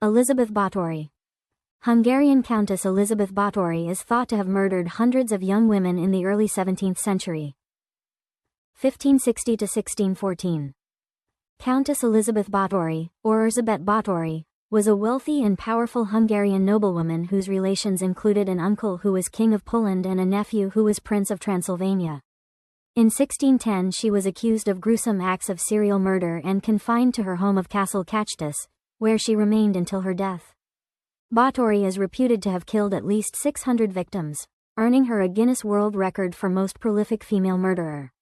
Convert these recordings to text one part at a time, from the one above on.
Elizabeth Báthory. Hungarian Countess Elizabeth Báthory is thought to have murdered hundreds of young women in the early 17th century. 1560 to 1614. Countess Elizabeth Báthory, or Erzsébet Báthory, was a wealthy and powerful Hungarian noblewoman whose relations included an uncle who was King of Poland and a nephew who was Prince of Transylvania. In 1610 she was accused of gruesome acts of serial murder and confined to her home of Castle Kachtis, where she remained until her death. Báthory is reputed to have killed at least 600 victims, earning her a Guinness World Record for most prolific female murderer.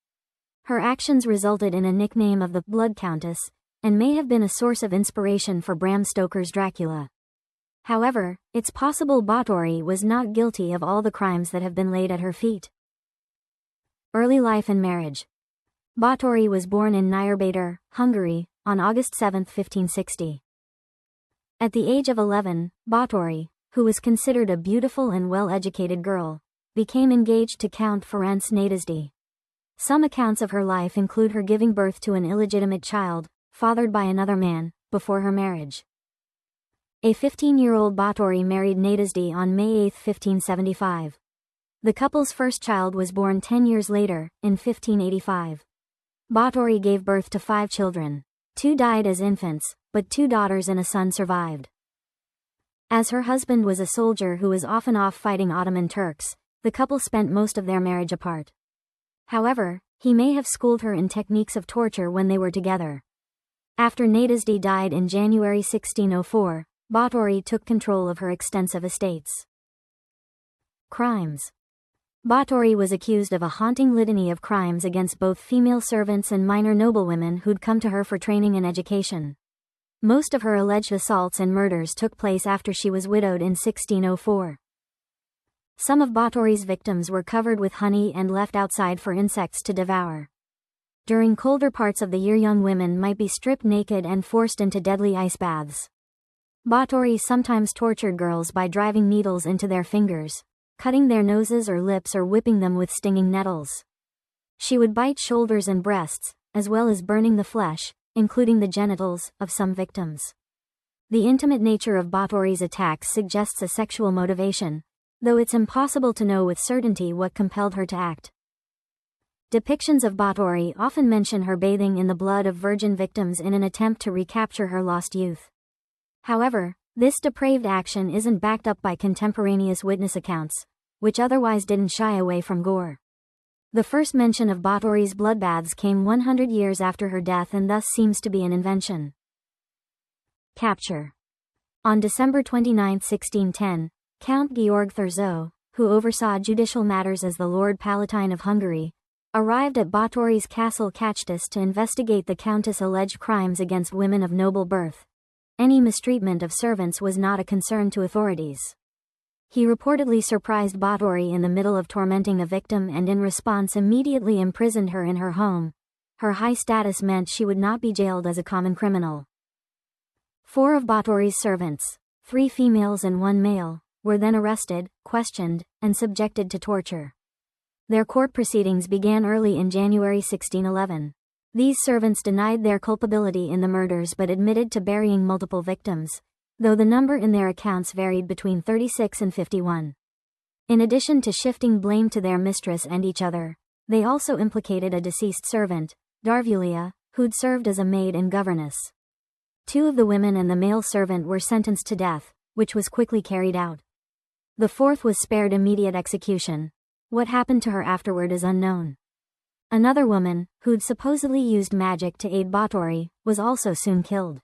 Her actions resulted in a nickname of the Blood Countess, and may have been a source of inspiration for Bram Stoker's Dracula. However, it's possible Báthory was not guilty of all the crimes that have been laid at her feet. Early life and marriage. Báthory was born in Nyírbátor, Hungary, on August 7, 1560. At the age of 11, Báthory, who was considered a beautiful and well-educated girl, became engaged to Count Ferenc Nadasdy. Some accounts of her life include her giving birth to an illegitimate child, fathered by another man, before her marriage. A 15-year-old Báthory married Nadasdy on May 8, 1575. The couple's first child was born 10 years later, in 1585. Báthory gave birth to 5 children. 2 died as infants, but 2 daughters and a son survived. As her husband was a soldier who was often off fighting Ottoman Turks, the couple spent most of their marriage apart. However, he may have schooled her in techniques of torture when they were together. After Nadasdy died in January 1604, Báthory took control of her extensive estates. Crimes. Báthory was accused of a haunting litany of crimes against both female servants and minor noblewomen who'd come to her for training and education. Most of her alleged assaults and murders took place after she was widowed in 1604. Some of Báthory's victims were covered with honey and left outside for insects to devour. During colder parts of the year, young women might be stripped naked and forced into deadly ice baths. Báthory sometimes tortured girls by driving needles into their fingers, cutting their noses or lips, or whipping them with stinging nettles. She would bite shoulders and breasts, as well as burning the flesh, including the genitals, of some victims. The intimate nature of Báthory's attacks suggests a sexual motivation, though it's impossible to know with certainty what compelled her to act. Depictions of Báthory often mention her bathing in the blood of virgin victims in an attempt to recapture her lost youth. However, this depraved action isn't backed up by contemporaneous witness accounts, which otherwise didn't shy away from gore. The first mention of Báthory's bloodbaths came 100 years after her death and thus seems to be an invention. Capture. On December 29, 1610, Count Georg Thurzo, who oversaw judicial matters as the Lord Palatine of Hungary, arrived at Báthory's Castle Kachtis to investigate the Countess' alleged crimes against women of noble birth. Any mistreatment of servants was not a concern to authorities. He reportedly surprised Báthory in the middle of tormenting a victim and in response immediately imprisoned her in her home. Her high status meant she would not be jailed as a common criminal. 4 of Báthory's servants, 3 females and 1 male, were then arrested, questioned, and subjected to torture. Their court proceedings began early in January 1611. These servants denied their culpability in the murders but admitted to burying multiple victims, though the number in their accounts varied between 36 and 51. In addition to shifting blame to their mistress and each other, they also implicated a deceased servant, Darvulia, who'd served as a maid and governess. 2 of the women and the male servant were sentenced to death, which was quickly carried out. The 4th was spared immediate execution. What happened to her afterward is unknown. Another woman, who'd supposedly used magic to aid Báthory, was also soon killed.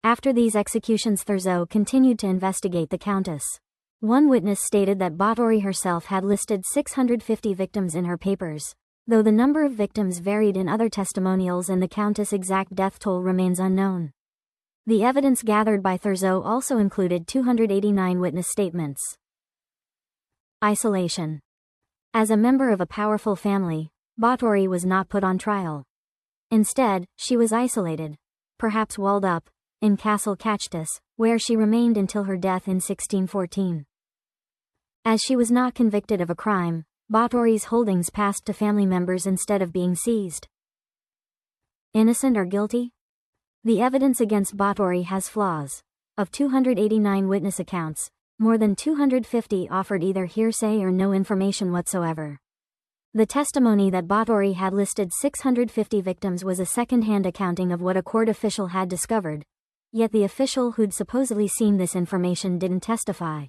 After these executions, Thurzo continued to investigate the Countess. One witness stated that Báthory herself had listed 650 victims in her papers, though the number of victims varied in other testimonials and the Countess' exact death toll remains unknown. The evidence gathered by Thurzo also included 289 witness statements. Isolation. As a member of a powerful family, Báthory was not put on trial. Instead, she was isolated, perhaps walled up, in Castle Kachtis, where she remained until her death in 1614. As she was not convicted of a crime, Báthory's holdings passed to family members instead of being seized. Innocent or guilty? The evidence against Báthory has flaws. Of 289 witness accounts, more than 250 offered either hearsay or no information whatsoever. The testimony that BATHORY had listed 650 victims was a second-hand accounting of what a court official had discovered, yet the official who'd supposedly seen this information didn't testify.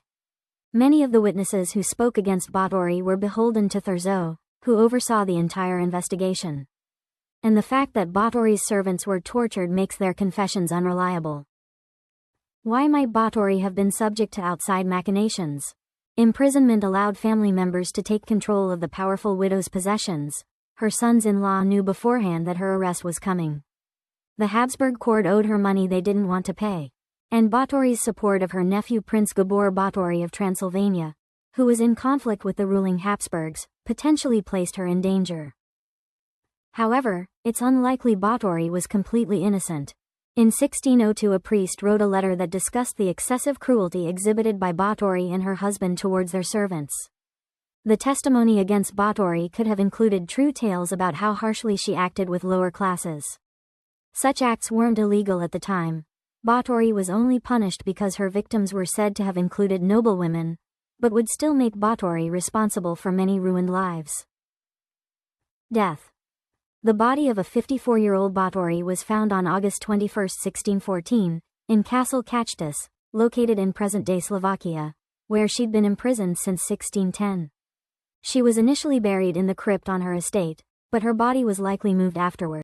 Many of the witnesses who spoke against BATHORY were beholden to Thurzo, who oversaw the entire investigation. And the fact that BATHORY's servants were tortured makes their confessions unreliable. Why might BATHORY have been subject to outside machinations? Imprisonment allowed family members to take control of the powerful widow's possessions. Her sons-in-law knew beforehand that her arrest was coming. The Habsburg court owed her money they didn't want to pay. And BATHORY's support of her nephew Prince Gabor Báthory of Transylvania, who was in conflict with the ruling Habsburgs, potentially placed her in danger. However, it's unlikely BATHORY was completely innocent. In 1602 a priest wrote a letter that discussed the excessive cruelty exhibited by BATHORY and her husband towards their servants. The testimony against BATHORY could have included true tales about how harshly she acted with lower classes. Such acts weren't illegal at the time. BATHORY was only punished because her victims were said to have included noblewomen, but would still make BATHORY responsible for many ruined lives. Death. The body of a 54-year-old BATHORY was found on August 21, 1614, in Castle Kachtis, located in present-day Slovakia, where she'd been imprisoned since 1610. She was initially buried in the crypt on her estate, but her body was likely moved afterward.